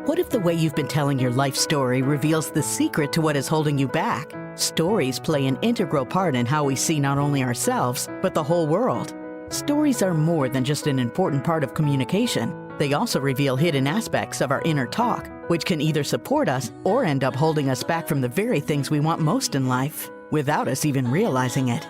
What if the way you've been telling your life story reveals the secret to what is holding you back? Stories play an integral part in how we see not only ourselves, but the whole world. Stories are more than just an important part of communication. They also reveal hidden aspects of our inner talk, which can either support us or end up holding us back from the very things we want most in life, without us even realizing it.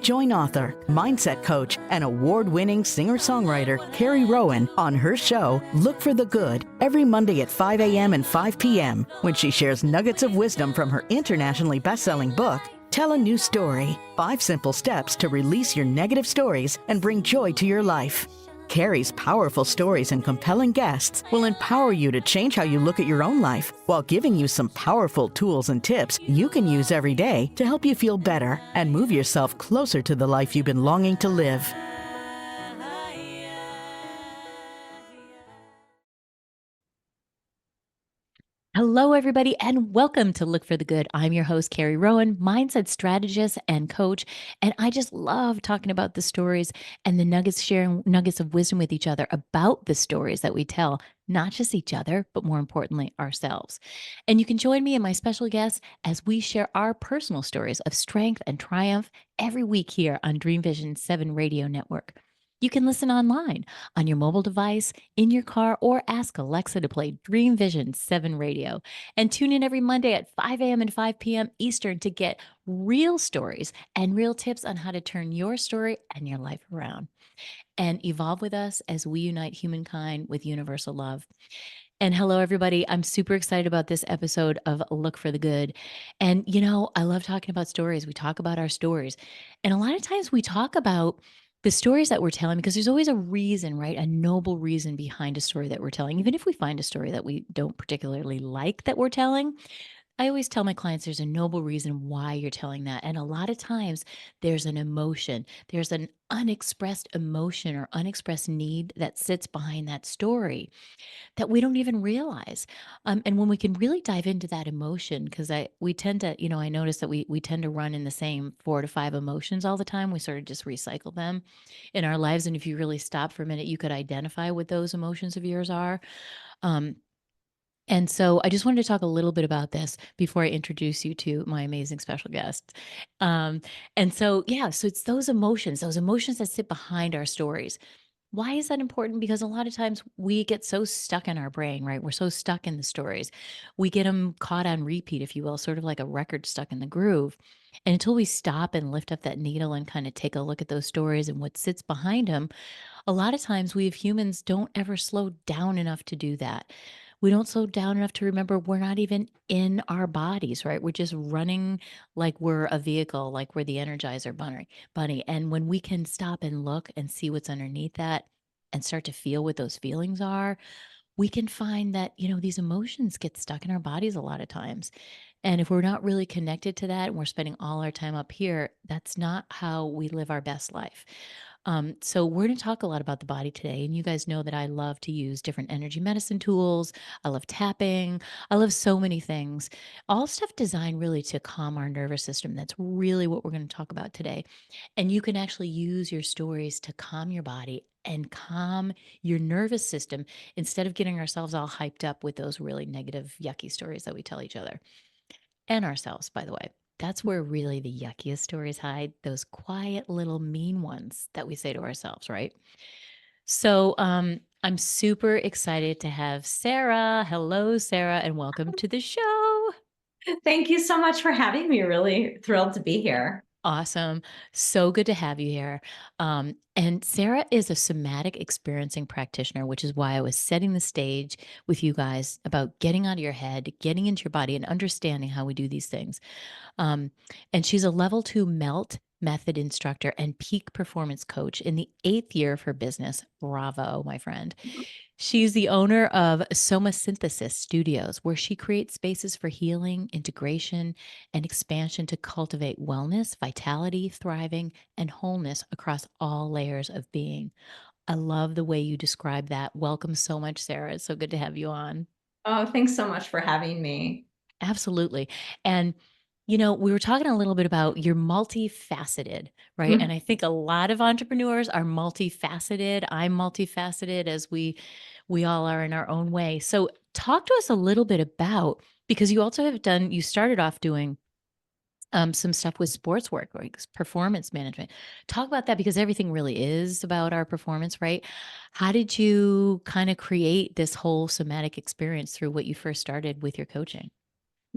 Join author, mindset coach, and award-winning singer-songwriter Carrie Rowan on her show, Look for the Good, every Monday at 5 a.m. and 5 p.m. when she shares nuggets of wisdom from her internationally best-selling book, Tell a New Story, 5 Simple Steps to Release Your Negative Stories and Bring Joy to Your Life. Carrie's powerful stories and compelling guests will empower you to change how you look at your own life while giving you some powerful tools and tips you can use every day to help you feel better and move yourself closer to the life you've been longing to live. Hello, everybody, and welcome to Look for the Good. I'm your host, Carrie Rowan, mindset strategist and coach, and I just love talking about the stories and the nuggets, sharing nuggets of wisdom with each other about the stories that we tell, not just each other, but more importantly, ourselves. And you can join me and my special guests as we share our personal stories of strength and triumph every week here on Dream Vision 7 Radio Network. You can listen online on your mobile device, in your car, or ask Alexa to play Dream Vision 7 Radio. And tune in every Monday at 5 a.m. and 5 p.m. Eastern to get real stories and real tips on how to turn your story and your life around. And evolve with us as we unite humankind with universal love. And hello, everybody. I'm super excited about this episode of Look for the Good. And, I love talking about stories. We talk about our stories. And a lot of times we talk about the stories that we're telling because there's always a reason, right? A noble reason behind a story that we're telling. Even if we find a story that we don't particularly like that we're telling, I always tell my clients there's a noble reason why you're telling that. And a lot of times there's an emotion, there's an unexpressed emotion or unexpressed need that sits behind that story that we don't even realize. And when we can really dive into that emotion, because we tend to, I notice that we tend to run in the same 4 to 5 emotions all the time. We sort of just recycle them in our lives. And if you really stop for a minute, you could identify what those emotions of yours are. Um, and so I just wanted to talk a little bit about this before I introduce you to my amazing special guest. So it's those emotions that sit behind our stories. Why is that important? Because a lot of times we get so stuck in our brain, right? We're so stuck in the stories. We get them caught on repeat, if you will, sort of like a record stuck in the groove. And until we stop and lift up that needle and kind of take a look at those stories and what sits behind them, a lot of times we as humans don't ever slow down enough to do that. We don't slow down enough to remember we're not even in our bodies, right? We're just running like we're a vehicle, like we're the Energizer bunny. And when we can stop and look and see what's underneath that and start to feel what those feelings are, we can find that, these emotions get stuck in our bodies a lot of times. And if we're not really connected to that and we're spending all our time up here, that's not how we live our best life. So we're going to talk a lot about the body today. And you guys know that I love to use different energy medicine tools. I love tapping. I love so many things, all stuff designed really to calm our nervous system. That's really what we're going to talk about today. And you can actually use your stories to calm your body and calm your nervous system instead of getting ourselves all hyped up with those really negative, yucky stories that we tell each other and ourselves, by the way. That's where really the yuckiest stories hide, those quiet little mean ones that we say to ourselves, right? So I'm super excited to have Sara. Hello, Sara, and welcome to the show. Thank you so much for having me. Really thrilled to be here. Awesome. So good to have you here. And Sara is a somatic experiencing practitioner, which is why I was setting the stage with you guys about getting out of your head, getting into your body, and understanding how we do these things. And she's a level 2 melt method instructor and peak performance coach in the 8th year of her business. Bravo, my friend. She's the owner of Somasynthesis Studios, where she creates spaces for healing, integration, and expansion to cultivate wellness, vitality, thriving, and wholeness across all layers of being. I love the way you describe that. Welcome so much, Sara. It's so good to have you on. Oh, thanks so much for having me. Absolutely. And, we were talking a little bit about you're multifaceted, right? And Mhm. I think a lot of entrepreneurs are multifaceted. I'm multifaceted as we we all are in our own way. So talk to us a little bit about, because you also you started off doing some stuff with sports work, like performance management. Talk about that because everything really is about our performance, right? How did you kind of create this whole somatic experience through what you first started with your coaching?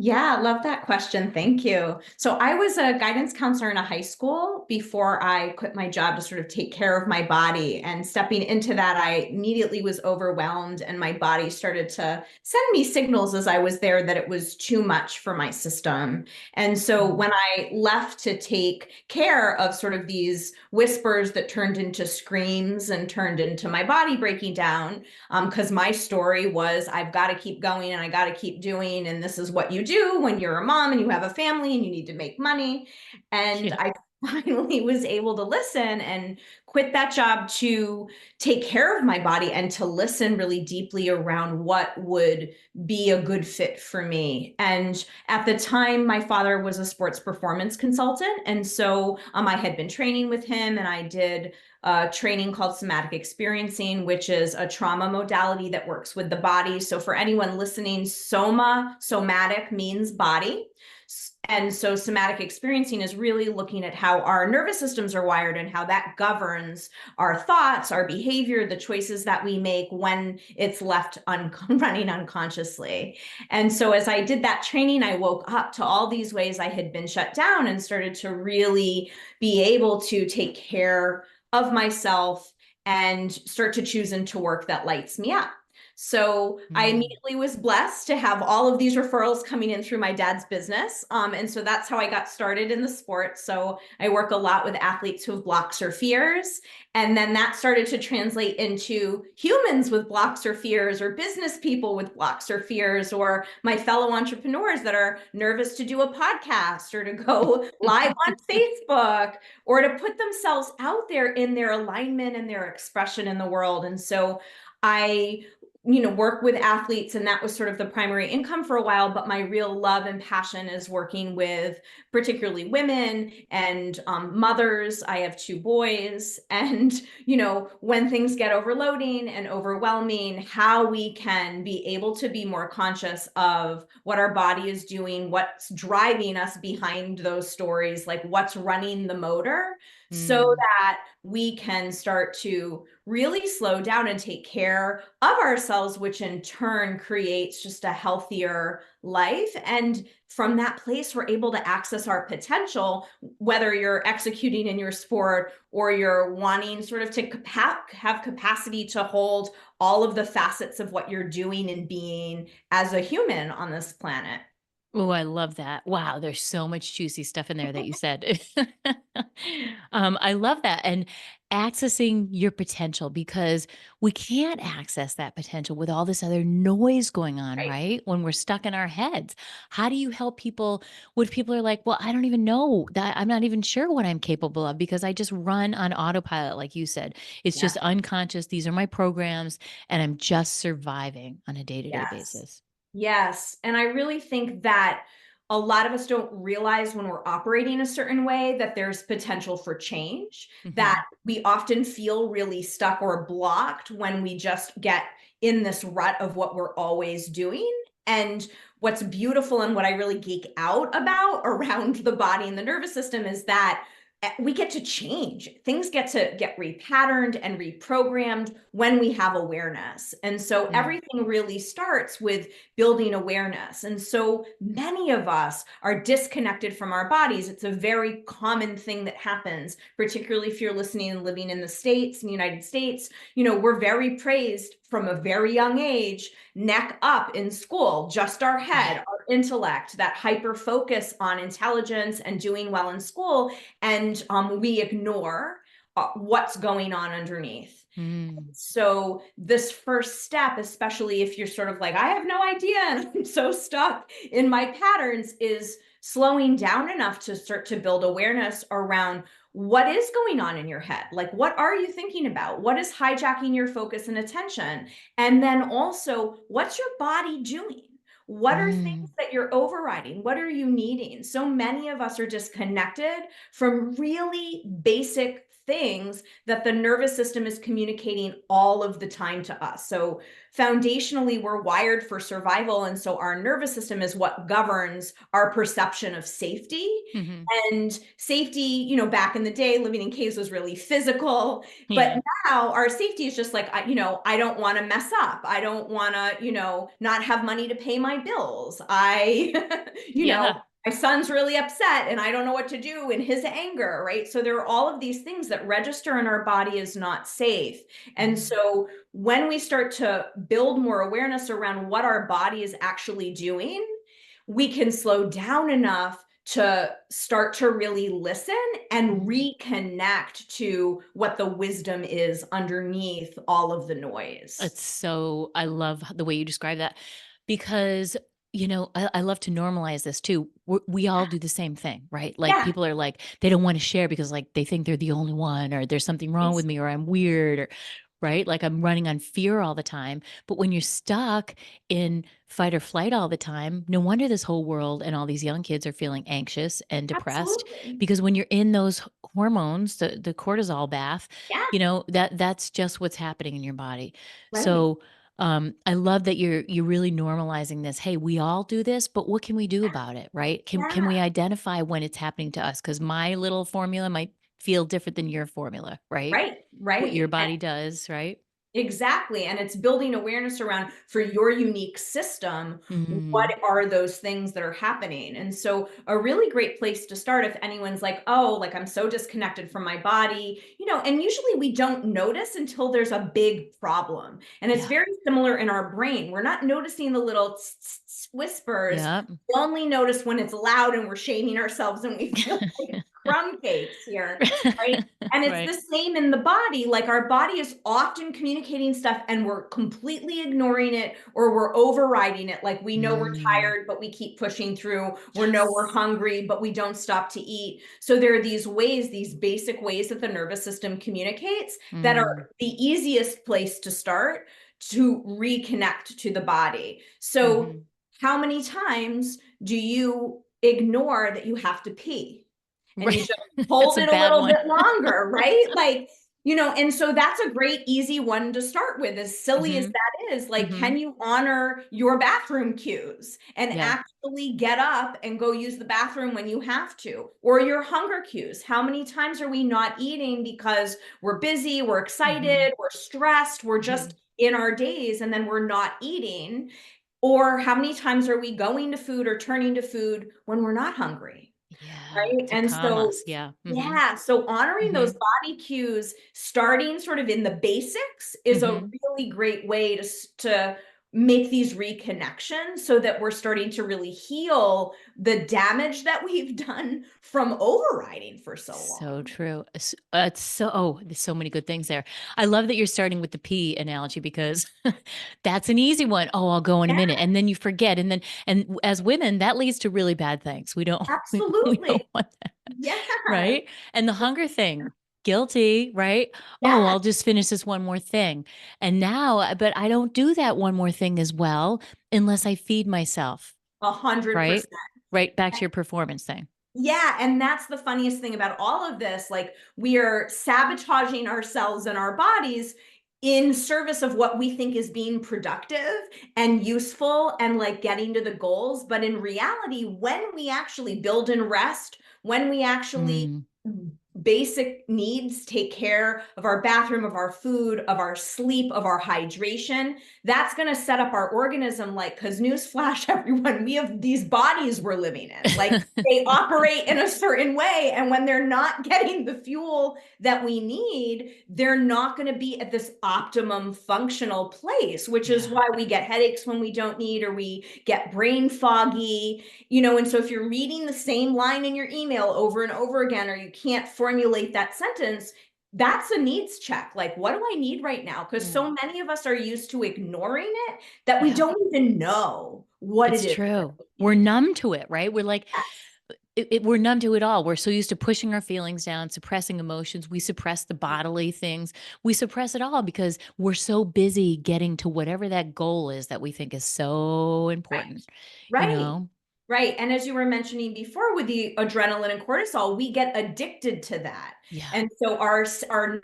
Yeah, love that question. Thank you. So I was a guidance counselor in a high school before I quit my job to sort of take care of my body. And stepping into that, I immediately was overwhelmed and my body started to send me signals as I was there that it was too much for my system. And so Mm. when I left to take care of sort of these whispers that turned into screams and turned into my body breaking down, because my story was I've got to keep going and I got to keep doing, and this is what you do when you're a mom and you have a family and you need to make money. And Yeah. I finally was able to listen and quit that job to take care of my body and to listen really deeply around what would be a good fit for me. And at the time, my father was a sports performance consultant. And so I had been training with him and I did training called somatic experiencing, which is a trauma modality that works with the body. So for anyone listening, somatic means body. And so somatic experiencing is really looking at how our nervous systems are wired and how that governs our thoughts, our behavior, the choices that we make when it's left running unconsciously. And so as I did that training, I woke up to all these ways I had been shut down and started to really be able to take care of myself and start to choose into work that lights me up. So I Mm. immediately was blessed to have all of these referrals coming in through my dad's business. And so that's how I got started in the sport. So I work a lot with athletes who have blocks or fears. And then that started to translate into humans with blocks or fears, or business people with blocks or fears, or my fellow entrepreneurs that are nervous to do a podcast or to go live on Facebook or to put themselves out there in their alignment and their expression in the world. And so I work with athletes, and that was sort of the primary income for a while. But my real love and passion is working with particularly women and mothers. I have two boys. And, when things get overloading and overwhelming, how we can be able to be more conscious of what our body is doing, what's driving us behind those stories, like what's running the motor, so Mm. that we can start to really slow down and take care of ourselves, which in turn creates just a healthier life. And from that place, we're able to access our potential, whether you're executing in your sport or you're wanting sort of to have capacity to hold all of the facets of what you're doing and being as a human on this planet. Oh, I love that. Wow, there's so much juicy stuff in there that you said. I love that. And accessing your potential, because we can't access that potential with all this other noise going on, Right. right? When we're stuck in our heads. How do you help people when people are like, well, I don't even know that, I'm not even sure what I'm capable of because I just run on autopilot, like you said. It's Yeah. just unconscious. These are my programs, and I'm just surviving on a day-to-day Yes. basis. Yes. And I really think that a lot of us don't realize when we're operating a certain way that there's potential for change, that Mhm. we often feel really stuck or blocked when we just get in this rut of what we're always doing. And what's beautiful and what I really geek out about around the body and the nervous system is that we get to change. Things get repatterned and reprogrammed when we have awareness. And so Mm. everything really starts with building awareness. And so many of us are disconnected from our bodies. It's a very common thing that happens, particularly if you're listening and living in the States, in the United States. We're very praised from a very young age, neck up in school, just our head, Right. our intellect, that hyper focus on intelligence and doing well in school. And we ignore what's going on underneath. Mm. So this first step, especially if you're sort of like, I have no idea and I'm so stuck in my patterns, is slowing down enough to start to build awareness around what is going on in your head. Like, what are you thinking about? What is hijacking your focus and attention? And then also, what's your body doing? What are things Mm. that you're overriding? What are you needing? So many of us are disconnected from really basic things that the nervous system is communicating all of the time to us. So foundationally, we're wired for survival. And so our nervous system is what governs our perception of safety. Mm-hmm. And safety, you know, back in the day, living in caves was really physical. But Yeah. now our safety is just like, you know, I don't want to mess up. I don't want to, you know, not have money to pay my bills. You know, Yeah. my son's really upset and I don't know what to do in his anger, right? So there are all of these things that register in our body as not safe. And so when we start to build more awareness around what our body is actually doing, we can slow down enough to start to really listen and reconnect to what the wisdom is underneath all of the noise. I love the way you describe that because, I love to normalize this too. We all do the same thing, right? Like Yeah, people are like, they don't want to share because like they think they're the only one or there's something wrong with ex- me or I'm weird or, right? Like I'm running on fear all the time. But when you're stuck in fight or flight all the time, no wonder this whole world and all these young kids are feeling anxious and depressed absolutely. because when you're in those hormones, the cortisol bath, Yeah, that's just what's happening in your body. right. So, I love that you're really normalizing this. Hey, we all do this, but what can we do about it, right? Can Yeah, we identify when it's happening to us? Because my little formula might feel different than your formula, right? right, What your right. body does, right? Exactly. And it's building awareness around for your unique system. What Mm, are those things that are happening? And so, a really great place to start if anyone's like, oh, like I'm so disconnected from my body, you know, and usually we don't notice until there's a big problem. And it's yeah. very similar in our brain. We're not noticing the little whispers. Yeah. We only notice when it's loud and we're shaming ourselves and we feel like crumb cakes here, right? And it's Right. the same in the body. Like our body is often communicating stuff and we're completely ignoring it or we're overriding it. Like we know we're Mm, tired, but we keep pushing through. We know we're yes. hungry, but we don't stop to eat. So there are these ways, these basic ways that the nervous system communicates that Mm, are the easiest place to start to reconnect to the body. So mhm. how many times do you ignore that you have to pee? And you Right. just That's hold a it a bad little one. bit longer, right? Like, you know, and so that's a great, easy one to start with. As silly as Mhm. that is, like, Mhm. can you honor your bathroom cues and Yeah. actually get up and go use the bathroom when you have to? Or your hunger cues. How many times are we not eating because we're busy, we're Mhm. excited, we're stressed, we're just Mhm. in our days and then we're not eating? Or how many times are we going to food or turning to food when we're not hungry? Yeah, Right? to And calm so, us. Yeah. Mhm. yeah, so honoring those Mhm. body cues, starting sort of in the basics is a Mhm. really great way to make these reconnections so that we're starting to really heal the damage that we've done from overriding for so So long. true. It's there's so many good things there. I love that you're starting with the pee analogy because that's an easy one. Oh, I'll go in a Yeah, minute. And then you forget. As women, that leads to really bad things. We don't, we don't absolutely. want that. Yes. Right. And the hunger thing, guilty, right? Oh, Yes. I'll just finish this one more thing. And now, but I don't do that one more thing as well unless I feed myself. A hundred Right. percent. Right. Back to your performance thing. Yeah, and that's the funniest thing about all of this. Like, we are sabotaging ourselves and our bodies in service of what we think is being productive and useful and like getting to the goals. But in reality, when we actually build and rest, when we actually Mm, basic needs take care of our bathroom, of our food, of our sleep, of our hydration, that's going to set up our organism. Like, because newsflash, everyone, we have these bodies we're living in. Like, they operate in a certain way. And when they're not getting the fuel that we need, they're not going to be at this optimum functional place, which is yeah. why we get headaches when we don't need, or we get brain foggy, you know. And so if you're reading the same line in your email over and over again, or you can't formulate that sentence, that's a needs check. Like, what do I need right now? Because so Mm, many of us are used to ignoring it that we yeah. don't even know what it It's is that true. we We're need. numb to it, right? We're like, Yes. we're numb to it all. We're so used to pushing our feelings down, suppressing emotions. We suppress the bodily things. We suppress it all because we're so busy getting to whatever that goal is that we think is so Right. important, you Right. know? Right. And as you were mentioning before with the adrenaline and cortisol, we get addicted to that. Yeah. And so our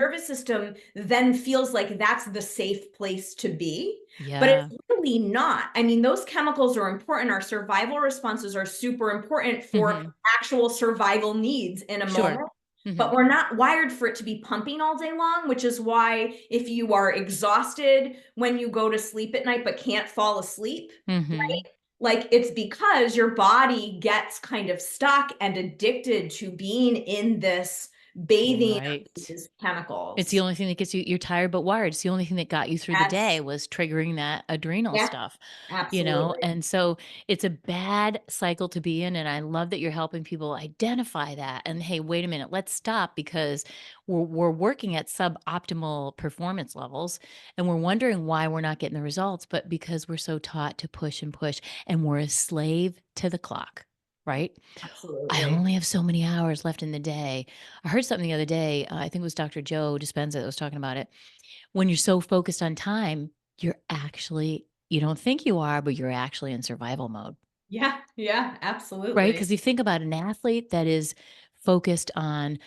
nervous system then feels like that's the safe place to be. But Yeah. it's really not. I mean, those chemicals are important. Our survival responses are super important for Hmm. actual survival needs in a Sure. moment. Hmm. But we're not wired for it to be pumping all day long, which is why if you are exhausted when you go to sleep at night but can't fall asleep, Hmm. right? Like it's because your body gets kind of stuck and addicted to being in this bathing of Right. these It's the chemicals. only thing that gets you, you're tired but wired. It's the only thing that got you through the day Yes. was triggering that adrenal Yeah, stuff, you know? absolutely. And so it's a bad cycle to be in. And I love that you're helping people identify that. And hey, wait a minute, let's stop because we're working at suboptimal performance levels and we're wondering why we're not getting the results, but because we're so taught to push and push and we're a slave to the clock, right? I Absolutely. only have so many hours left in the day. I heard something the other day. I think it was Dr. Joe Dispenza that was talking about it. When you're so focused on time, you're actually, you don't think you are, but you're actually in survival mode, Yeah, yeah, right? absolutely. Because you think about an athlete that is focused on,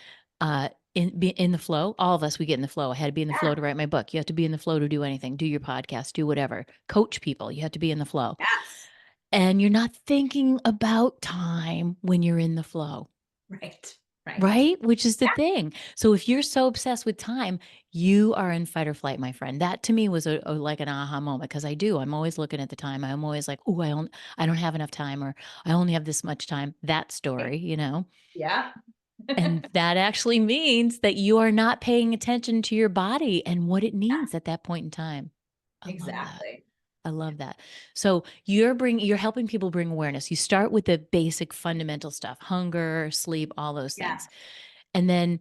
in the flow. All of us, we get in the flow. I had to be in the flow Yeah, to write my book. You have to be in the flow to do anything, do your podcast, do whatever, coach people. You have to be in the flow, yes. and you're not thinking about time when you're in the flow. Right, right. Right? Which is the Yeah, thing. So if you're so obsessed with time, you are in fight or flight, my friend. That to me was like an aha moment because I do. I'm always looking at the time. I'm always like, "Oh, I don't have enough time," or "I only have this much time." That story, you know? yeah. And that actually means that you are not paying attention to your body and what it needs at that point in time. I love that. Exactly. I love that. So you're helping people bring awareness. You start with the basic fundamental stuff, hunger, sleep, all those Yeah. things. And then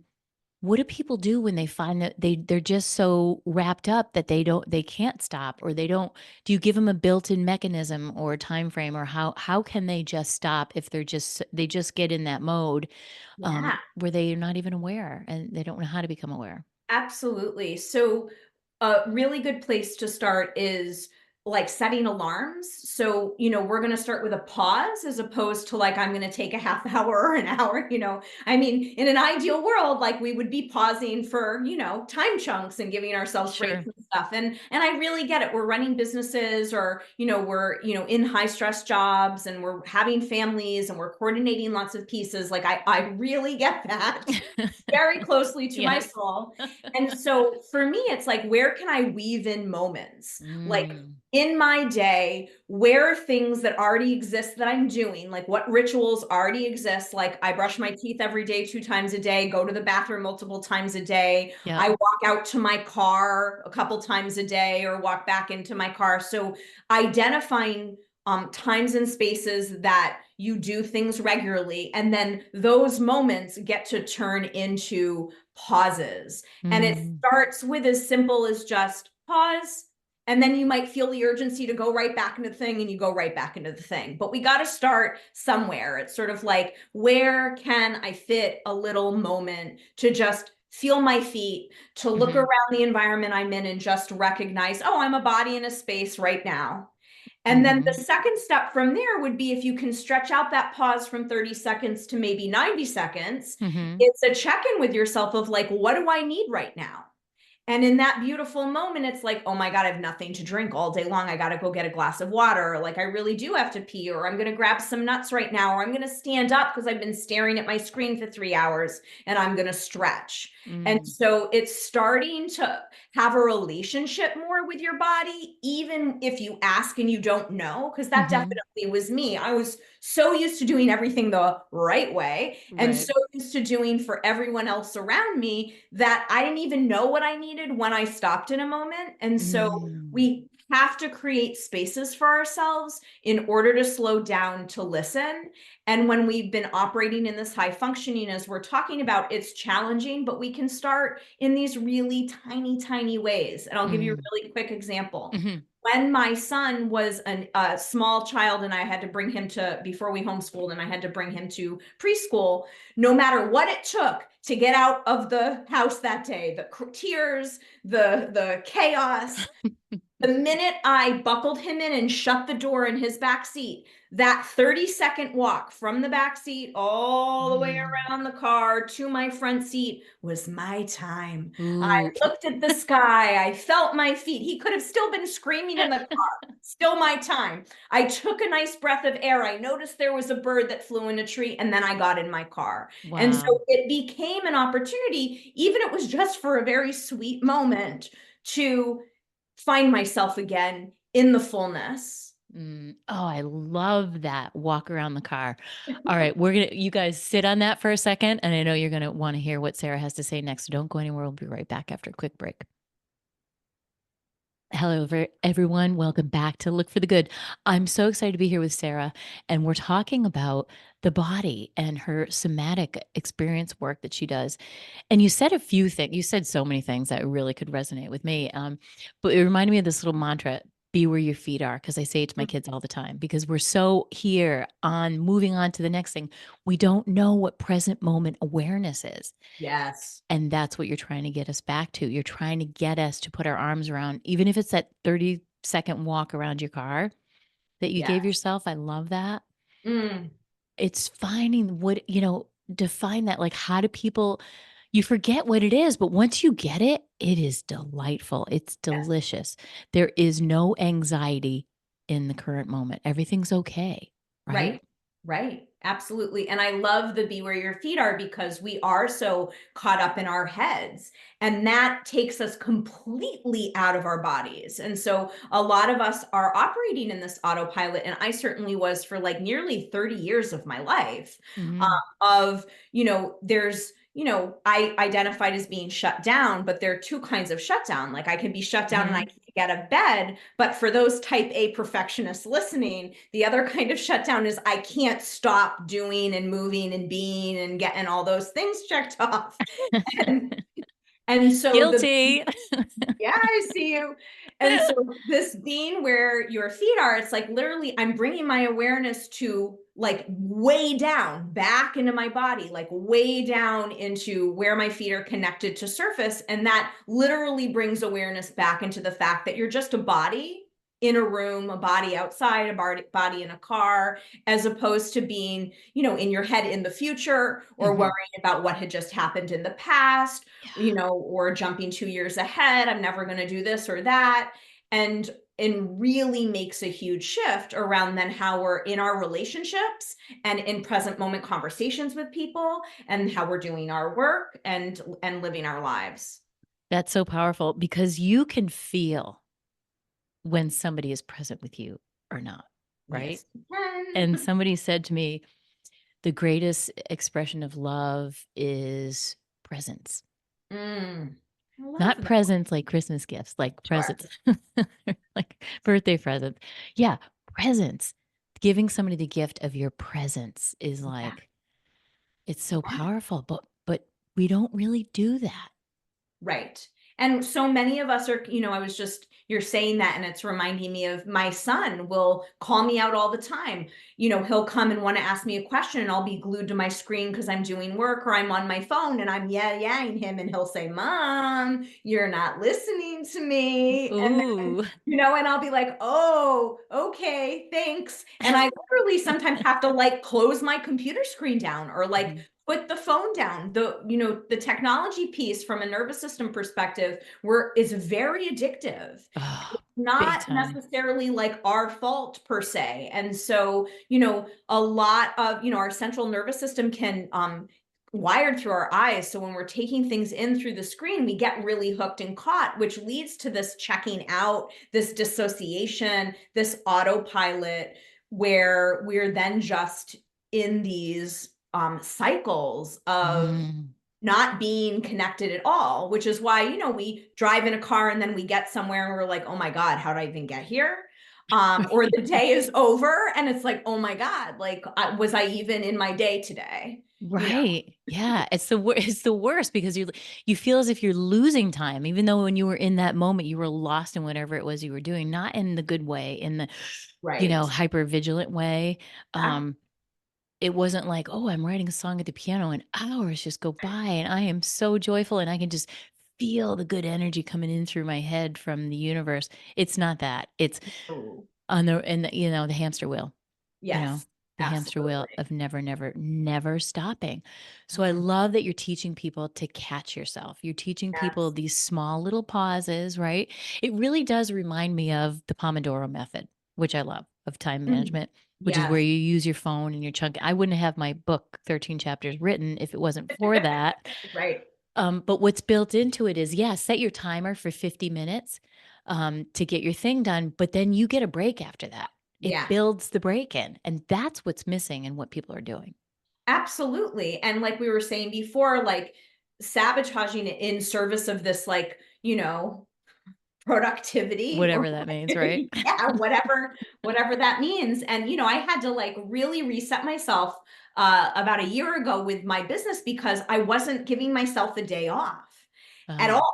what do people do when they find that they're just so wrapped up that they can't stop or they don't do you give them a built-in mechanism or a time frame or how can they just stop if they just get in that mode Yeah. where they're not even aware and they don't know how to become aware? Absolutely. So a really good place to start is like setting alarms. So, we're going to start with a pause as opposed to like, I'm going to take a half hour or an hour. I mean, in an ideal world, like we would be pausing for, time chunks and giving ourselves breaks Sure. and stuff. And I really get it. We're running businesses or, we're, in high stress jobs and we're having families and we're coordinating lots of pieces. Like I really get that very closely to my Yes. soul. And so for me, it's like, where can I weave in moments? Like Mm. in my day, where are things that already exist that I'm doing? Like what rituals already exist? Like I brush my teeth every day, 2 times a day, go to the bathroom multiple times a day. Yep. I walk out to my car a couple times a day or walk back into my car. So identifying times and spaces that you do things regularly. And then those moments get to turn into pauses. And it Mm. starts with as simple as just pause. And then you might feel the urgency to go right back into the thing and you go right back into the thing. But we got to start somewhere. It's sort of like, where can I fit a little moment to just feel my feet, to look Mhm. around the environment I'm in and just recognize, oh, I'm a body in a space right now. And then the Mhm. second step from there would be if you can stretch out that pause from 30 seconds to maybe 90 seconds, Mhm. it's a check in with yourself of like, what do I need right now? And in that beautiful moment, it's like, oh my God, I have nothing to drink all day long. I got to go get a glass of water. Or like, I really do have to pee, or I'm going to grab some nuts right now, or I'm going to stand up because I've been staring at my screen for 3 hours and I'm going to stretch. And Mm. so it's starting to have a relationship more with your body, even if you ask and you don't know, because that Mhm. definitely was me. I was so used to doing everything the right way and Right. so used to doing for everyone else around me that I didn't even know what I needed when I stopped in a moment. And so Mm. we have to create spaces for ourselves in order to slow down to listen. And when we've been operating in this high functioning, as we're talking about, it's challenging, but we can start in these really tiny, tiny ways. And I'll give you a Mm. really quick example. Mhm. When my son was a small child and I had to bring him to, before we homeschooled and I had to bring him to preschool, no matter what it took to get out of the house that day, the tears, the chaos, The minute I buckled him in and shut the door in his back seat, that 30-second walk from the back seat all the way around the car to my front seat was my time. I Ooh. looked at the sky. I felt my feet. He could have still been screaming in the car. Still my time. I took a nice breath of air. I noticed there was a bird that flew in a tree, and then I got in my car. And so Wow. it became an opportunity, even if it was just for a very sweet moment, to find myself again in the fullness. Oh, I love that walk around the car. All right, you guys sit on that for a second, and I know you're gonna want to hear what Sara has to say next. So don't go anywhere. We'll be right back after a quick break. Hello, everyone. Welcome back to Look for the Good. I'm so excited to be here with Sara, and we're talking about the body and her somatic experience work that she does. And you said a few things. You said so many things that really could resonate with me. But it reminded me of this little mantra: "Be where your feet are," because I say it to my kids all the time. Because we're so here on moving on to the next thing, we don't know what present moment awareness is. Yes. And that's what you're trying to get us back to. You're trying to get us to put our arms around, even if it's that 30-second walk around your car that you gave Yes. yourself. I love that. Mm. It's finding define that. Like, how do people, you forget what it is, but once you get it, it is delightful. It's Yes. delicious. There is no anxiety in the current moment. Everything's okay. Right? Right. Right. Absolutely. And I love the be where your feet are, because we are so caught up in our heads, and that takes us completely out of our bodies. And so a lot of us are operating in this autopilot. And I certainly was for like nearly 30 years of my life. Mhm. Of, there's, I identified as being shut down, but there are two kinds of shutdown. Like I can be shut down and I Mhm. can't get out of bed. But for those type A perfectionists listening, the other kind of shutdown is I can't stop doing and moving and being and getting all those things checked off. And, and so the Guilty. yeah, I see you. And so this being where your feet are, it's like literally I'm bringing my awareness to like way down back into my body, like way down into where my feet are connected to surface. And that literally brings awareness back into the fact that you're just a body in a room, a body outside, a body in a car, as opposed to being, in your head in the future, or Mhm. worrying about what had just happened in the past, Yeah. or jumping 2 years ahead. I'm never going to do this or that. And really makes a huge shift around then how we're in our relationships and in present moment conversations with people, and how we're doing our work and living our lives. That's so powerful because you can feel when somebody is present with you or not, right? Yes, you can. And somebody said to me, the greatest expression of love is presence. I love Not that. presents like Christmas gifts, like Sure. presents, like birthday presents. Yeah, presence. Giving somebody the gift of your presence is Yeah. like, it's so powerful, but we don't really do that. Right. And so many of us are, you're saying that, and it's reminding me of my son will call me out all the time. He'll come and want to ask me a question, and I'll be glued to my screen because I'm doing work or I'm on my phone, and I'm yeah-yang him, and he'll say, "Mom, you're not listening to me." And then, Ooh. and I'll be like, "Oh, okay, thanks." And I literally sometimes have to like close my computer screen down, or like Mhm. put the phone down. The technology piece from a nervous system perspective where is very addictive. Oh, big Not time. necessarily like our fault per se. And so, a lot of, our central nervous system can wired through our eyes. So when we're taking things in through the screen, we get really hooked and caught, which leads to this checking out, this dissociation, this autopilot, where we're then just in these cycles of Mm. not being connected at all, which is why, we drive in a car and then we get somewhere and we're like, oh my God, how did I even get here? Or the day is over and it's like, oh my God, like, was I even in my day today? You know? Right. Yeah. It's the worst because you feel as if you're losing time, even though when you were in that moment, you were lost in whatever it was you were doing, not in the good way, in the, Right. hyper vigilant way. Yeah. It wasn't like, oh, I'm writing a song at the piano and hours just go by and I am so joyful and I can just feel the good energy coming in through my head from the universe. It's not that. It's Oh, the hamster wheel, you know, yes, the hamster wheel absolutely. of never, never, never stopping. So I Mhm. love that you're teaching people to catch yourself. You're teaching people Yes. these small little pauses, right? It really does remind me of the Pomodoro method, which I love, of time Mhm. management, which is where Yes. you use your phone and your chunk. I wouldn't have my book, 13 chapters, written if it wasn't for that. Right. But what's built into it is, yeah, set your timer for 50 minutes to get your thing done, but then you get a break after that. It Yeah. builds the break in, and that's what's missing and what people are doing. Absolutely. And like we were saying before, like sabotaging it in service of this, like, productivity or Whatever that means, right? yeah, whatever that means. And I had to like really reset myself about a year ago with my business because I wasn't giving myself the day off at Oh, all.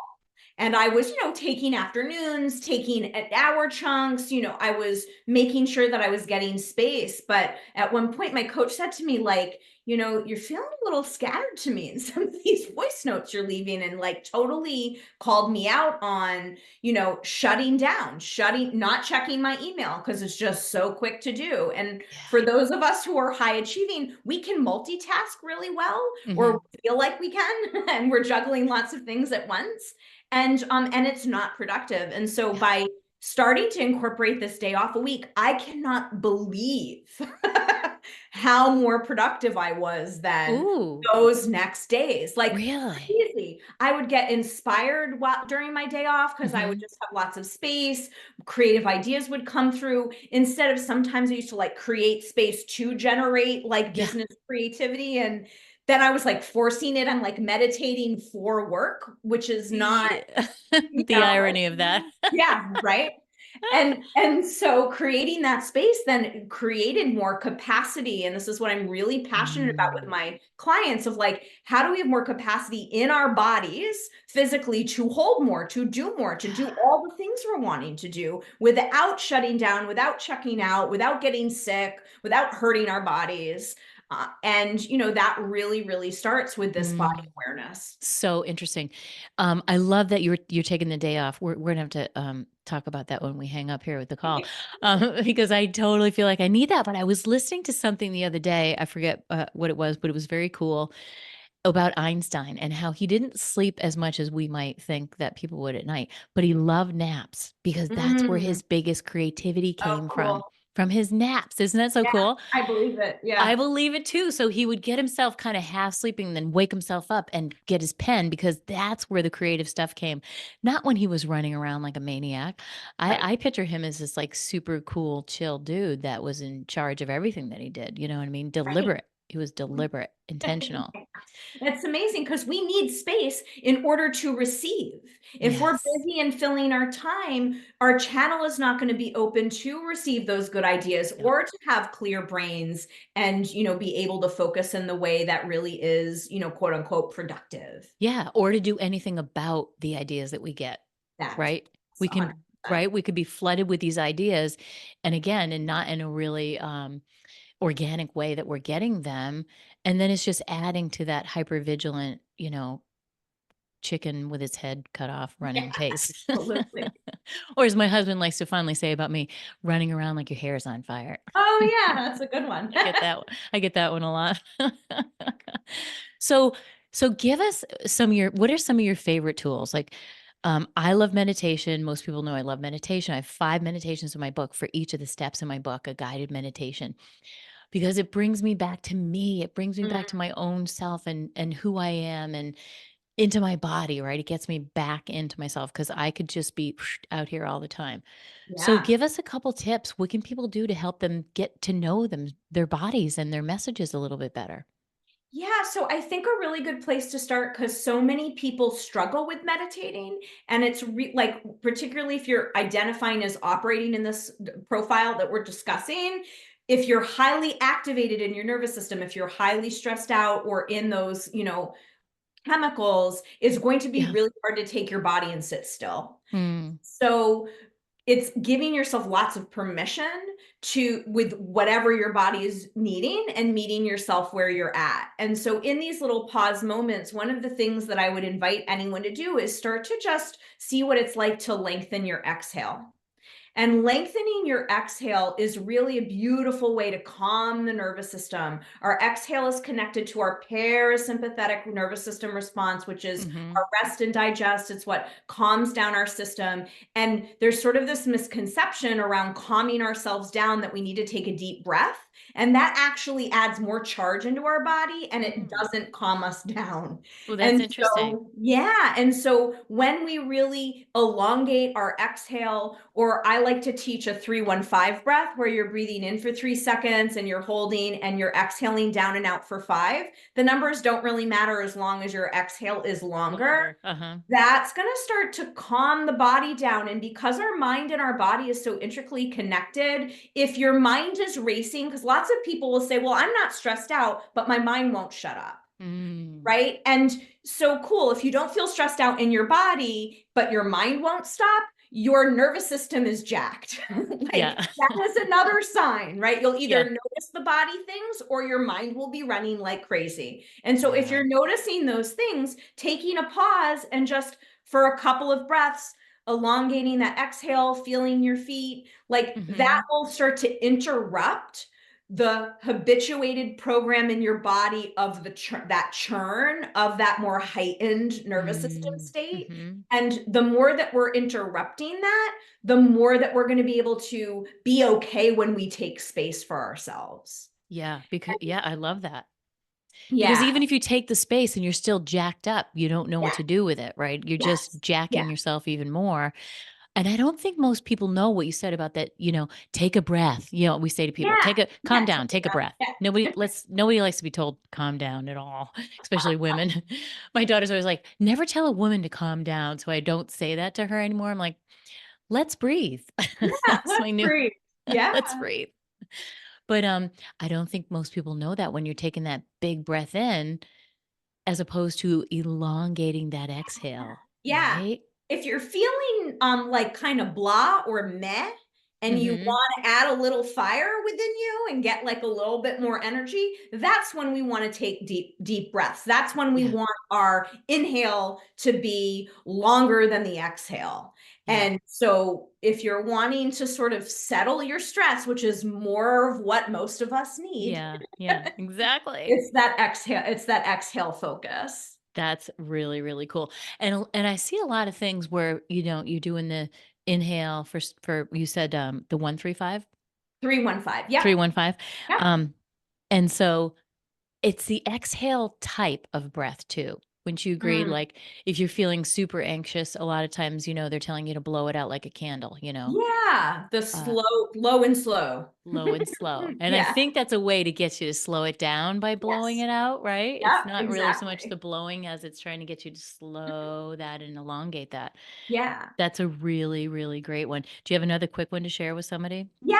And I was, taking afternoons, taking hour chunks, I was making sure that I was getting space. But at one point, my coach said to me, like, you're feeling a little scattered to me in some of these voice notes you're leaving, and like totally called me out on, shutting down, not checking my email because it's just so quick to do. And yeah. for those of us who are high achieving, we can multitask really well, or Mhm. feel like we can, and we're juggling lots of things at once, and it's not productive. And so Yeah. by starting to incorporate this day off a week, I cannot believe how more productive I was than Ooh, those next days. Like really? crazy. I would get inspired while during my day off because I would Mhm. just have lots of space. Creative ideas would come through instead of sometimes I used to like create space to generate like Yeah. business creativity, and then I was like forcing it. I'm like meditating for work, which is not, Yeah. you The know, irony of that. yeah, right. And so creating that space then created more capacity. And this is what I'm really passionate about with Mm. my clients, of like, how do we have more capacity in our bodies physically to hold more, to do more, to do Yeah. all the things we're wanting to do without shutting down, without checking out, without getting sick, without hurting our bodies. And that really, really starts with this body Mm. awareness. So interesting. I love that you're taking the day off. We're gonna have to talk about that when we hang up here with the call, because I totally feel like I need that. But I was listening to something the other day. I forget what it was, but it was very cool about Einstein and how he didn't sleep as much as we might think that people would at night, but he loved naps because that's where Mm. his biggest creativity Oh, came cool. from his naps. Isn't that so Yeah, cool? I believe it. I Yeah. believe it too. So he would get himself kind of half sleeping and then wake himself up and get his pen because that's where the creative stuff came. Not when he was running around like a maniac. Right. I picture him as this like super cool, chill dude that was in charge of everything that he did. You know what I mean? Right. Deliberate. He was deliberate, intentional. It's amazing because we need space in order to receive. If we're Yes. busy and filling our time, our channel is not going to be open to receive those good ideas Yep. or to have clear brains and, be able to focus in the way that really is, quote unquote, productive. Yeah. Or to do anything about the ideas that we get, That right? We can, 100%. right? We could be flooded with these ideas. And again, and not in a really, organic way that we're getting them, and then it's just adding to that hyper vigilant, chicken with its head cut off Yeah, running pace. absolutely. Or as my husband likes to fondly say about me, running around like your hair is on fire. Oh, yeah, that's a good one. I get that one a lot. So so give us some of your what are some of your favorite tools? Like, I love meditation. Most people know I love meditation. I have 5 meditations in my book for each of the steps in my book, a guided meditation. Because it brings me back to me. It brings me back to Mm, my own self and who I am and into my body, right? It gets me back into myself because I could just be out here all the time. So yeah. give us a couple tips. What can people do to help them get to know their bodies and their messages a little bit better? Yeah, so I think a really good place to start, because so many people struggle with meditating, and it's like, particularly if you're identifying as operating in this profile that we're discussing, if you're highly activated in your nervous system, if you're highly stressed out or in those, chemicals, it's going to be Yeah. really hard to take your body and sit still. Mm. So it's giving yourself lots of permission to with whatever your body is needing and meeting yourself where you're at. And so in these little pause moments, one of the things that I would invite anyone to do is start to just see what it's like to lengthen your exhale. And lengthening your exhale is really a beautiful way to calm the nervous system. Our exhale is connected to our parasympathetic nervous system response, which is our rest and digest. It's what calms down our system. And there's sort of this misconception around calming ourselves down that we need to take a deep breath. And that actually adds more charge into our body and it doesn't calm us down. Well, that's And interesting. so, yeah. And so when we really elongate our exhale, or I like to teach a 3-1-5 breath where you're breathing in for 3 seconds and you're holding and you're exhaling down and out for 5. The numbers don't really matter as long as your exhale is longer. That's going to start to calm the body down. And because our mind and our body is so intricately connected, if your mind is racing, because lots of people will say, well, I'm not stressed out, but my mind won't shut up. Right. And so cool. If you don't feel stressed out in your body, but your mind won't stop, your nervous system is jacked. That is another sign, right? You'll either notice the body things or your mind will be running like crazy. And so if you're noticing those things, taking a pause and just for a couple of breaths, elongating that exhale, feeling your feet, like that will start to interrupt the habituated program in your body of that churn of that more heightened nervous system state. And the more that we're interrupting that, the more that we're going to be able to be okay when we take space for ourselves. Because I love that. Yeah. Because even if you take the space and you're still jacked up, you don't know what to do with it, right? You're just jacking yourself even more. And I don't think most people know what you said about that, take a breath. We say to people, calm down, take a breath. Nobody likes to be told calm down at all, especially women. My daughter's always like, never tell a woman to calm down. So I don't say that to her anymore. I'm like, let's breathe. That's my new Breathe. let's breathe. But I don't think most people know that when you're taking that big breath in, as opposed to elongating that exhale. Right? If you're feeling like kind of blah or meh, and you want to add a little fire within you and get like a little bit more energy, that's when we want to take deep breaths. That's when we want our inhale to be longer than the exhale. And so if you're wanting to sort of settle your stress, which is more of what most of us need. Exactly. It's that exhale focus. That's really, really cool. And I see a lot of things where, you're doing the inhale for you said the 1-3-5? 3-1-5. Yeah. 3-1-5. And so it's the exhale type of breath too. Wouldn't you agree? Like if you're feeling super anxious, a lot of times, they're telling you to blow it out like a candle, Yeah. The low and slow. Low and slow. And I think that's a way to get you to slow it down by blowing it out, right? It's not really so much the blowing as it's trying to get you to slow that and elongate that. Yeah. That's a really, really great one. Do you have another quick one to share with somebody? Yeah,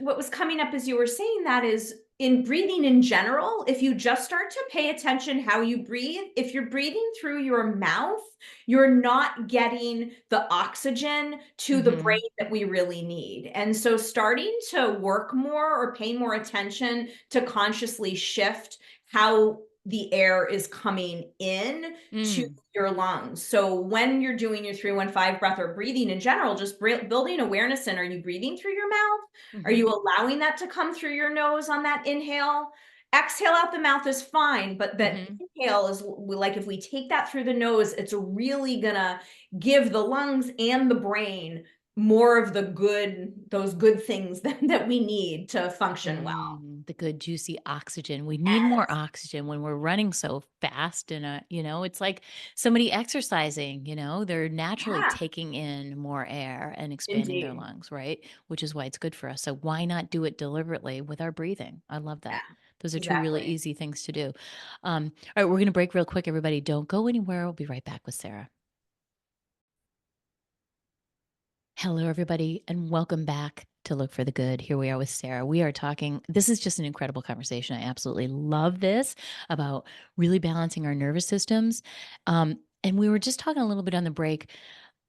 what was coming up as you were saying that is in breathing in general, if you just start to pay attention how you breathe, if you're breathing through your mouth, you're not getting the oxygen to the brain that we really need. And so starting to work more or pay more attention to consciously shift how the air is coming in to your lungs. So when you're doing your 3-1-5 breath or breathing in general, just building awareness in, are you breathing through your mouth? Are you allowing that to come through your nose on that inhale? Exhale out the mouth is fine, but that inhale is like, if we take that through the nose, it's really gonna give the lungs and the brain more of those good things that we need to function well. The good juicy oxygen. We need more oxygen when we're running so fast and it's like somebody exercising, they're naturally taking in more air and expanding their lungs, right? Which is why it's good for us. So why not do it deliberately with our breathing? I love that. Those are two really easy things to do. All right, we're going to break real quick, everybody. Don't go anywhere. We'll be right back with Sara. Hello, everybody, and welcome back to Look for the Good. Here we are with Sara. We are talking, this is just an incredible conversation. I absolutely love this about really balancing our nervous systems. And we were just talking a little bit on the break.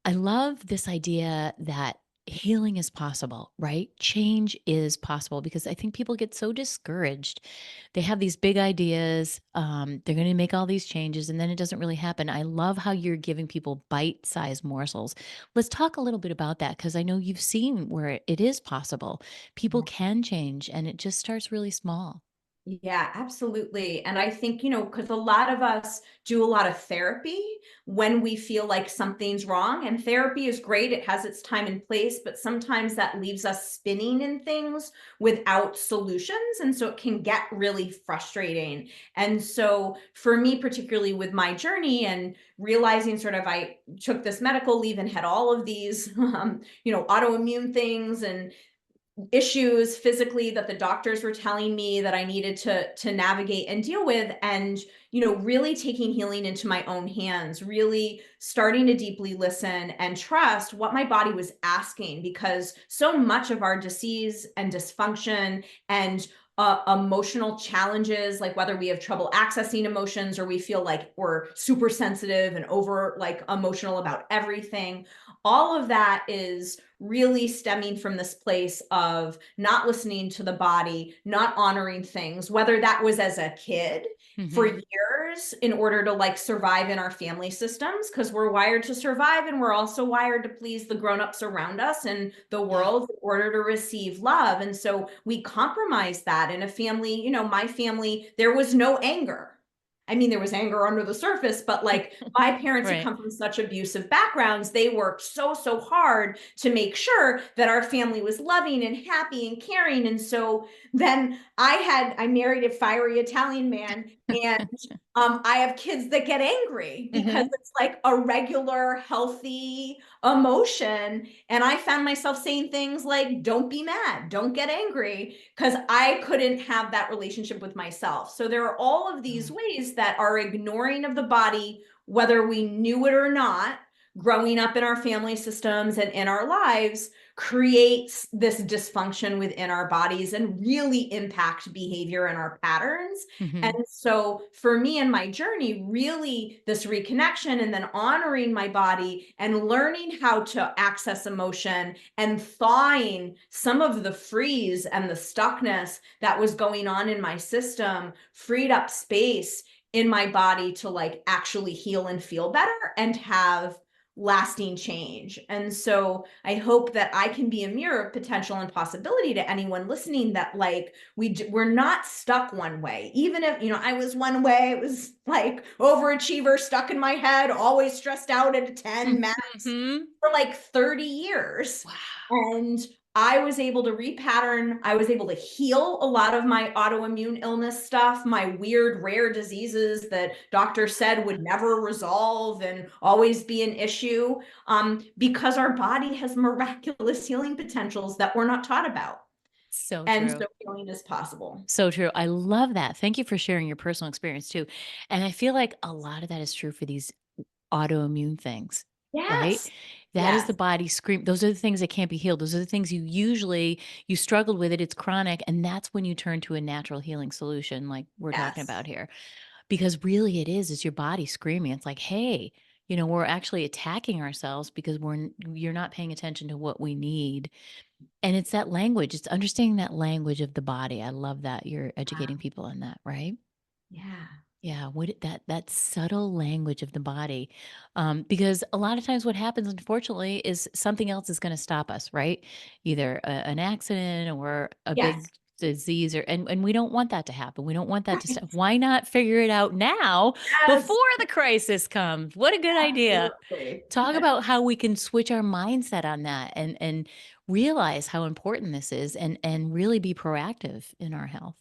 I love this idea that healing is possible, right? Change is possible because I think people get so discouraged. They have these big ideas. They're going to make all these changes and then it doesn't really happen. I love how you're giving people bite sized morsels. Let's talk a little bit about that because I know you've seen where it is possible. People can change and it just starts really small. Yeah, absolutely. And I think, because a lot of us do a lot of therapy when we feel like something's wrong. And therapy is great, it has its time and place, but sometimes that leaves us spinning in things without solutions. And so it can get really frustrating. And so for me, particularly with my journey and realizing sort of I took this medical leave and had all of these, autoimmune things and issues physically that the doctors were telling me that I needed to navigate and deal with, and really taking healing into my own hands, really starting to deeply listen and trust what my body was asking, because so much of our disease and dysfunction and emotional challenges, like whether we have trouble accessing emotions or we feel like we're super sensitive and over like emotional about everything, all of that is really stemming from this place of not listening to the body, not honoring things, whether that was as a kid for Hmm. years in order to like survive in our family systems, because we're wired to survive and we're also wired to please the grown-ups around us and the Yeah. world in order to receive love. And so we compromise that in a family. My family, there was no anger. I mean, there was anger under the surface, but like my parents had Right. come from such abusive backgrounds. They worked so, so hard to make sure that our family was loving and happy and caring. And so then I married a fiery Italian man, and I have kids that get angry because Hmm. it's like a regular, healthy emotion. And I found myself saying things like, don't be mad, don't get angry, because I couldn't have that relationship with myself. So there are all of these ways that are ignoring of the body, whether we knew it or not, growing up in our family systems and in our lives, creates this dysfunction within our bodies and really impact behavior and our patterns. And Hmm. so for me and my journey, really this reconnection and then honoring my body and learning how to access emotion and thawing some of the freeze and the stuckness that was going on in my system freed up space in my body to like actually heal and feel better and have lasting change. And so I hope that I can be a mirror of potential and possibility to anyone listening, that like we're not stuck one way. Even if, I was one way, it was like overachiever, stuck in my head, always stressed out at a 10 max Hmm. for like 30 years. Wow. And I was able to repattern. I was able to heal a lot of my autoimmune illness stuff, my weird, rare diseases that doctors said would never resolve and always be an issue, because our body has miraculous healing potentials that we're not taught about. So And so true. healing is possible. So true. I love that. Thank you for sharing your personal experience too. And I feel like a lot of that is true for these autoimmune things, right? Yes. That is Yes. the body scream. Those are the things that can't be healed. Those are the things you struggled with it. It's chronic. And that's when you turn to a natural healing solution, like we're talking Yes. about here. Because really it's your body screaming. It's like, hey, we're actually attacking ourselves because you're not paying attention to what we need. And it's that language. It's understanding that language of the body. I love that you're educating Wow. people on that, right? Yeah. Yeah, that subtle language of the body, because a lot of times what happens, unfortunately, is something else is going to stop us, right? Either an accident or a big Yes. disease, and we don't want that to happen. We don't want that to stop. Right. Why not figure it out now before Yes. the crisis comes? What a good idea! Absolutely. Talk about how we can switch our mindset on that and realize how important this is, and really be proactive in our health.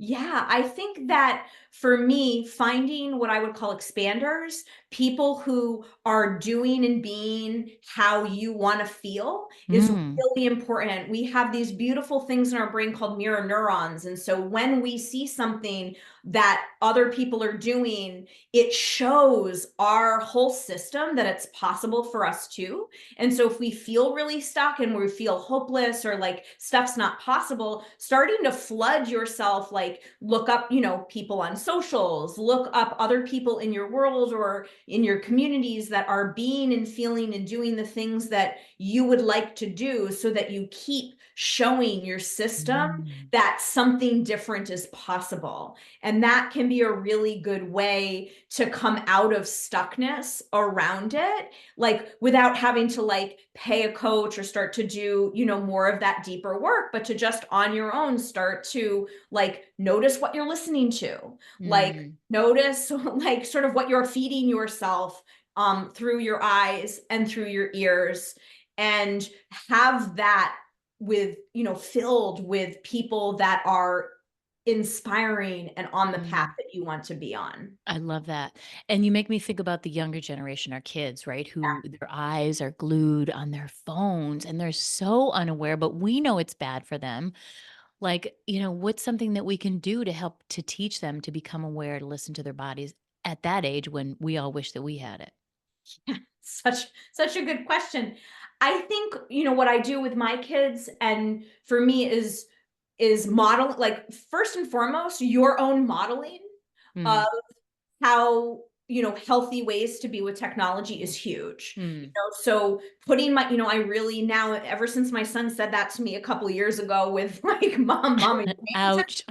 Yeah, I think that for me, finding what I would call expanders, people who are doing and being how you want to feel, is Mm, really important. We have these beautiful things in our brain called mirror neurons. And so when we see something that other people are doing, it shows our whole system that it's possible for us too. And so if we feel really stuck and we feel hopeless or like stuff's not possible, starting to flood yourself like like look up, you know, people on socials, look up other people in your world or in your communities that are being and feeling and doing the things that you would like to do, so that you keep showing your system Mm. that something different is possible. And that can be a really good way to come out of stuckness around it, like without having to like pay a coach or start to do, you know, more of that deeper work, but to just on your own start to like notice what you're listening to, like Mm. notice like sort of what you're feeding yourself through your eyes and through your ears, and have that with, you know, filled with people that are inspiring and on the path Mm. that you want to be on. I love that. And you make me think about the younger generation, our kids, right? Who their eyes are glued on their phones and they're so unaware, but we know it's bad for them. Like, you know, what's something that we can do to help to teach them to become aware, to listen to their bodies at that age when we all wish that we had it? Such a good question. I think, you know, what I do with my kids and for me is model, like first and foremost your own modeling of Mm. how, you know, healthy ways to be with technology is huge. You Mm. know, so putting my, you know, I really now, ever since my son said that to me a couple years ago with like, mom, are you paying attention? Ouch.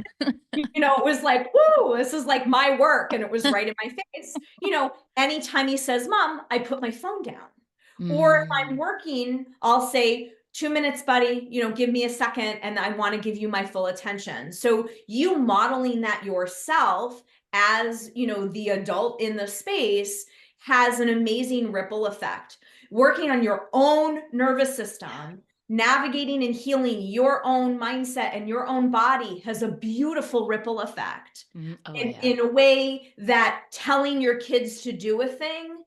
You know, it was like, whoo, this is like my work. And it was right in my face. You know, anytime he says, Mom, I put my phone down. Or if I'm Mm. working, I'll say, 2 minutes, buddy, you know, give me a second and I want to give you my full attention. So you modeling that yourself as, you know, the adult in the space has an amazing ripple effect. Working on your own nervous system, navigating and healing your own mindset and your own body has a beautiful ripple effect Mm. Oh, in, yeah. in a way that telling your kids to do a thing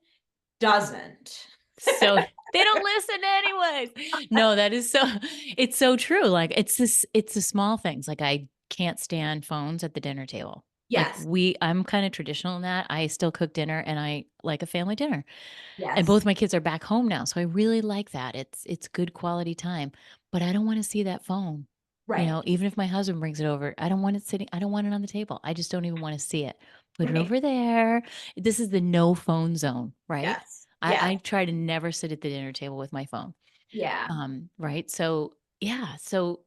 doesn't. So they don't listen anyways. No, that is so it's so true. Like it's the small things. Like I can't stand phones at the dinner table. Like Yes, I'm kind of traditional in that. I still cook dinner and I like a family dinner. And yes, both my kids are back home now, so I really like that. It's good quality time. But I don't want to see that phone. You right, know, even if my husband brings it over, I don't want it on the table. I just don't even want to see it. Put it right, over there. This is the no phone zone, right? yes, I yes, try to never sit at the dinner table with my phone. yeah, Right. So yeah, so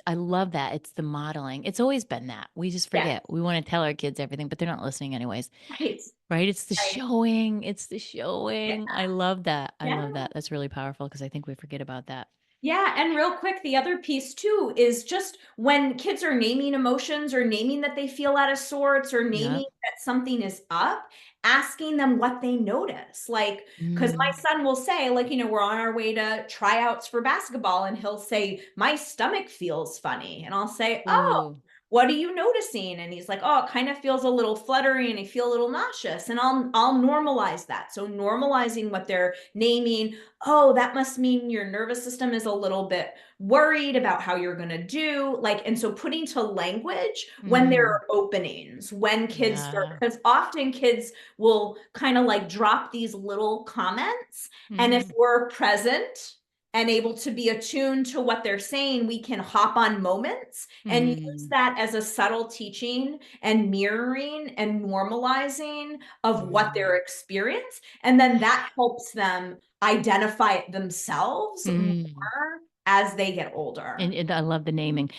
I love that. It's the modeling. It's always been that. We just yes, forget. We want to tell our kids everything, but they're not listening anyways. right, Right? It's the right, showing. It's the yeah, showing. I love that. I yeah. love that. That's really powerful because I think we forget about that. Yeah, and real quick, the other piece too is just when kids are naming emotions or naming that they feel out of sorts or naming Yep. that something is up, asking them what they notice. Like, because my Mm. son will say, like, you know, we're on our way to tryouts for basketball, and he'll say, my stomach feels funny. And I'll say, oh, Ooh. what are you noticing? And he's like, oh, it kind of feels a little fluttery and I feel a little nauseous. And I'll normalize that. So normalizing what they're naming. Oh, that must mean your nervous system is a little bit worried about how you're going to do. Like, and so putting to language when there Mm. are openings, when kids start, Yeah. because often kids will kind of like drop these little comments. And if Mm. we're present and able to be attuned to what they're saying, we can hop on moments and use Mm. that as a subtle teaching and mirroring and normalizing of what they're Mm. experiencing. And then that helps them identify it themselves Mm. more as they get older. And I love the naming.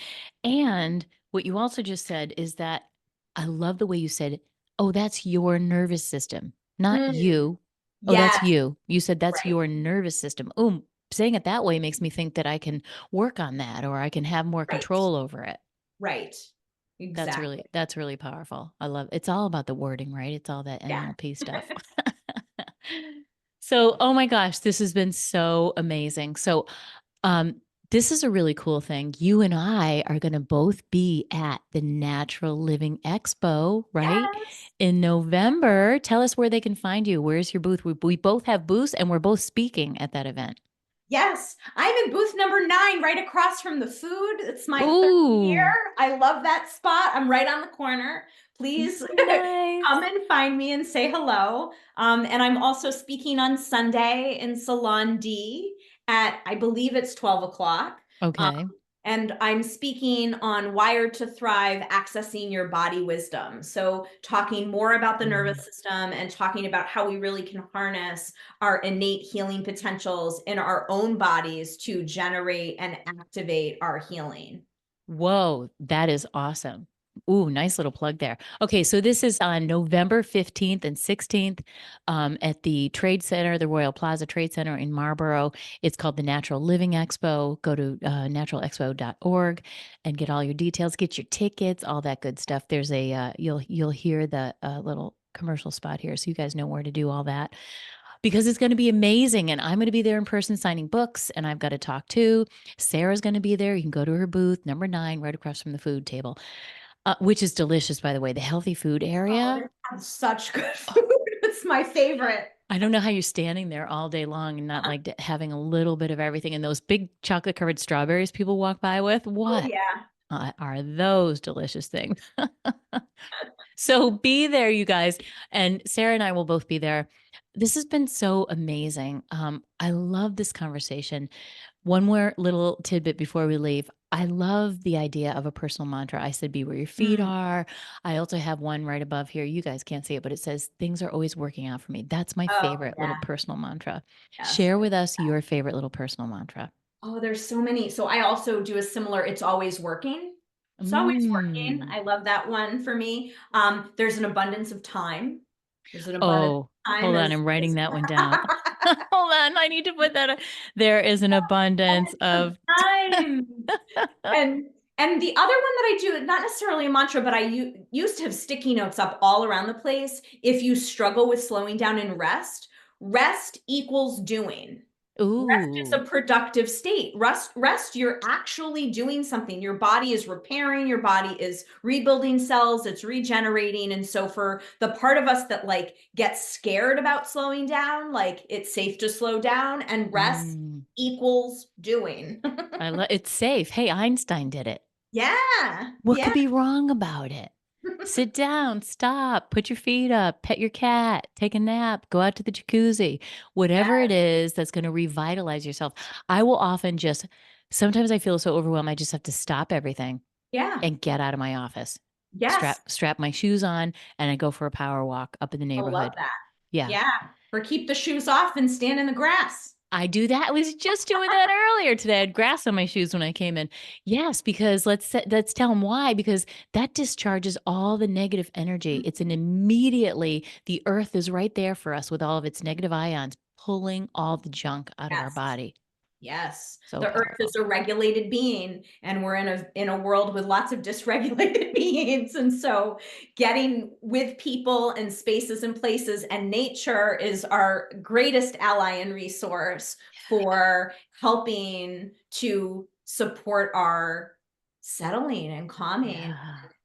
And what you also just said is that I love the way you said, oh, that's your nervous system, not Mm, you. Oh, yes, that's you. You said that's right, your nervous system. Oh, saying it that way makes me think that I can work on that or I can have more right, control over it. right. Exactly. That's really powerful. I love it's all about the wording, right? It's all that Yeah. NLP stuff. So, oh my gosh, this has been so amazing. So, um, this is a really cool thing. You and I are going to both be at the Natural Living Expo, right? Yes. In November. Tell us where they can find you. Where's your booth? We both have booths and we're both speaking at that event. Yes, I'm in booth number 9, right across from the food. It's my third year. Ooh, I love that spot. I'm right on the corner. Please come nice. and find me and say hello. And I'm also speaking on Sunday in Salon D at, I believe it's 12 o'clock. Um, Okay. And I'm speaking on Wired to Thrive, accessing your body wisdom. So talking more about the nervous system and talking about how we really can harness our innate healing potentials in our own bodies to generate and activate our healing. Whoa, that is awesome. Ooh, nice little plug there. Okay, so this is on November 15th and 16th at the Trade Center, the Royal Plaza Trade Center in Marlborough. It's called the Natural Living Expo. Go to naturalexpo.org and get all your details, get your tickets, all that good stuff. There's a you'll hear the little commercial spot here, so you guys know where to do all that because it's going to be amazing. And I'm going to be there in person signing books, and I've got to talk to Sarah's going to be there. You can go to her booth, number 9, right across from the food table, which is delicious, by the way, the healthy food Oh, area. they have such good food. It's my favorite. I don't know how you're standing there all day long and not like having a little bit of everything. And those big chocolate covered strawberries people walk by with, Oh, what yeah. are those delicious things? So be there, you guys. And Sarah and I will both be there. This has been so amazing. I love this conversation. One more little tidbit before we leave. I love the idea of a personal mantra. I said, be where your feet Mm, are. I also have one right above here. You guys can't see it, but it says, things are always working out for me. That's my oh, favorite little yeah. personal mantra. Yes. Share with us your favorite little personal mantra. Oh, there's so many. So I also do a similar, it's always working. It's always working. Mm. I love that one for me. There's an abundance of time. There's an abundance Oh, of time hold on. I'm writing that one down. Hold on. I need to put that. There is an abundance of. time. And the other one that I do, not necessarily a mantra, but I used to have sticky notes up all around the place. If you struggle with slowing down and rest equals doing. Rest is a Ooh. productive state. Rest, you're actually doing something. Your body is repairing, your body is rebuilding cells, it's regenerating. And so for the part of us that like gets scared about slowing down, like it's safe to slow down, and rest Mm. equals doing. I love it's safe. Hey, Einstein did it. Yeah. What Yeah. could be wrong about it? Sit down, stop, put your feet up, pet your cat, take a nap, go out to the jacuzzi, whatever it is that's going to revitalize yourself. I will often just, sometimes I feel so overwhelmed. I just have to stop everything Yeah. and get out of my office, Yes. strap my shoes on, and I go for a power walk up in the I love neighborhood. that. Yeah. Yeah. Or keep the shoes off and stand in the grass. I do that. I was just doing that earlier today. I had grass on my shoes when I came in. Yes, because let's tell them why. Because that discharges all the negative energy. It's an immediately the earth is right there for us with all of its negative ions, pulling all the junk out of our Yes. body. Yes. So The earth powerful. is a regulated being, and we're in a world with lots of dysregulated beings. And so getting with people and spaces and places and nature is our greatest ally and resource for helping to support our settling and calming Yeah.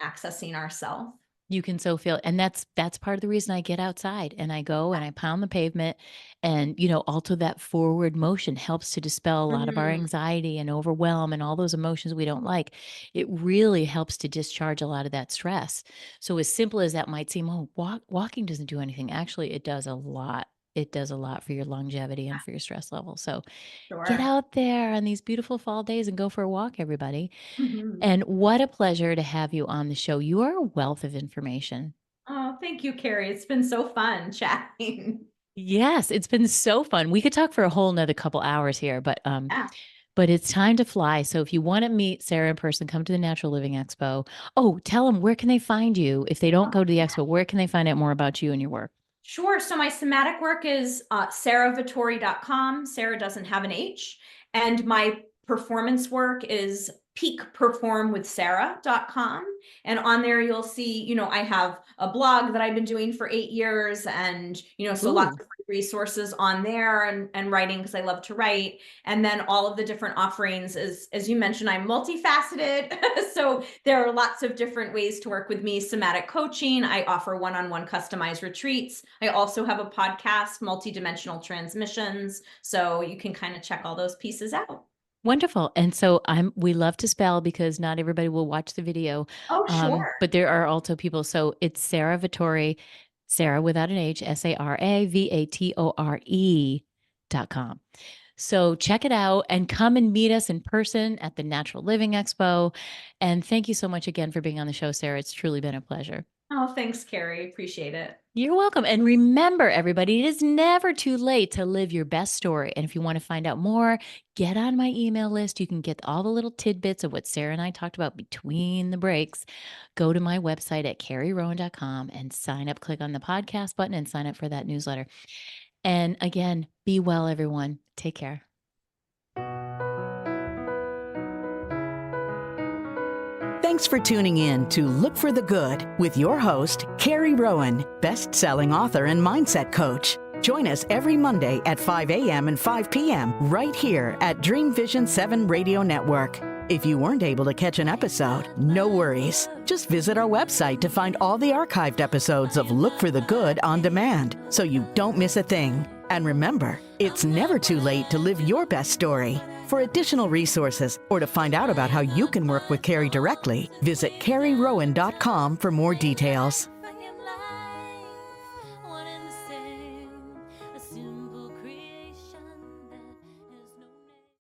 and accessing ourself. You can so feel, and that's part of the reason I get outside and I go and I pound the pavement, and also that forward motion helps to dispel a lot of our Mm, anxiety and overwhelm and all those emotions we don't like. It really helps to discharge a lot of that stress. So as simple as that might seem, oh, walking doesn't do anything. Actually, it does a lot. It does a lot for your longevity and for your stress level. So get sure. out there on these beautiful fall days and go for a walk, everybody. Mhm. And what a pleasure to have you on the show. You are a wealth of information. Oh, thank you, Carrie. It's been so fun chatting. Yes, it's been so fun. We could talk for a whole nother couple hours here, Yeah, but it's time to fly. So if you want to meet Sarah in person, come to the Natural Living Expo. Oh, tell them, where can they find you? If they don't go to the expo, where can they find out more about you and your work? sure. So my somatic work is saravatore.com. Sarah doesn't have an H. And my performance work is peakperformwithsarah.com. And on there, you'll see, I have a blog that I've been doing for 8 years, and, so lots Ooh, of free resources on there, and writing because I love to write. And then all of the different offerings, as you mentioned, I'm multifaceted. So there are lots of different ways to work with me. Somatic coaching, I offer one-on-one customized retreats. I also have a podcast, Multidimensional Transmissions. So you can kind of check all those pieces out. wonderful. And so we love to spell because not everybody will watch the video. Oh, sure. But there are also people. So it's Sara Vatore, Sarah without an H, SaraVatore.com. So check it out and come and meet us in person at the Natural Living Expo. And thank you so much again for being on the show, Sarah. It's truly been a pleasure. Oh, thanks, Carrie. Appreciate it. You're welcome. And remember, everybody, it is never too late to live your best story. And if you want to find out more, get on my email list. You can get all the little tidbits of what Sarah and I talked about between the breaks. Go to my website at carrierowan.com and sign up. Click on the podcast button and sign up for that newsletter. And again, be well, everyone. Take care. Thanks for tuning in to Look for the Good with your host, Carrie Rowan, best-selling author and mindset coach. Join us every Monday at 5 a.m. and 5 p.m. right here at Dream Vision 7 Radio Network. If you weren't able to catch an episode, no worries. Just visit our website to find all the archived episodes of Look for the Good on demand, so you don't miss a thing. And remember, it's never too late to live your best story. For additional resources or to find out about how you can work with Carrie directly, visit carrierowan.com for more details. Assume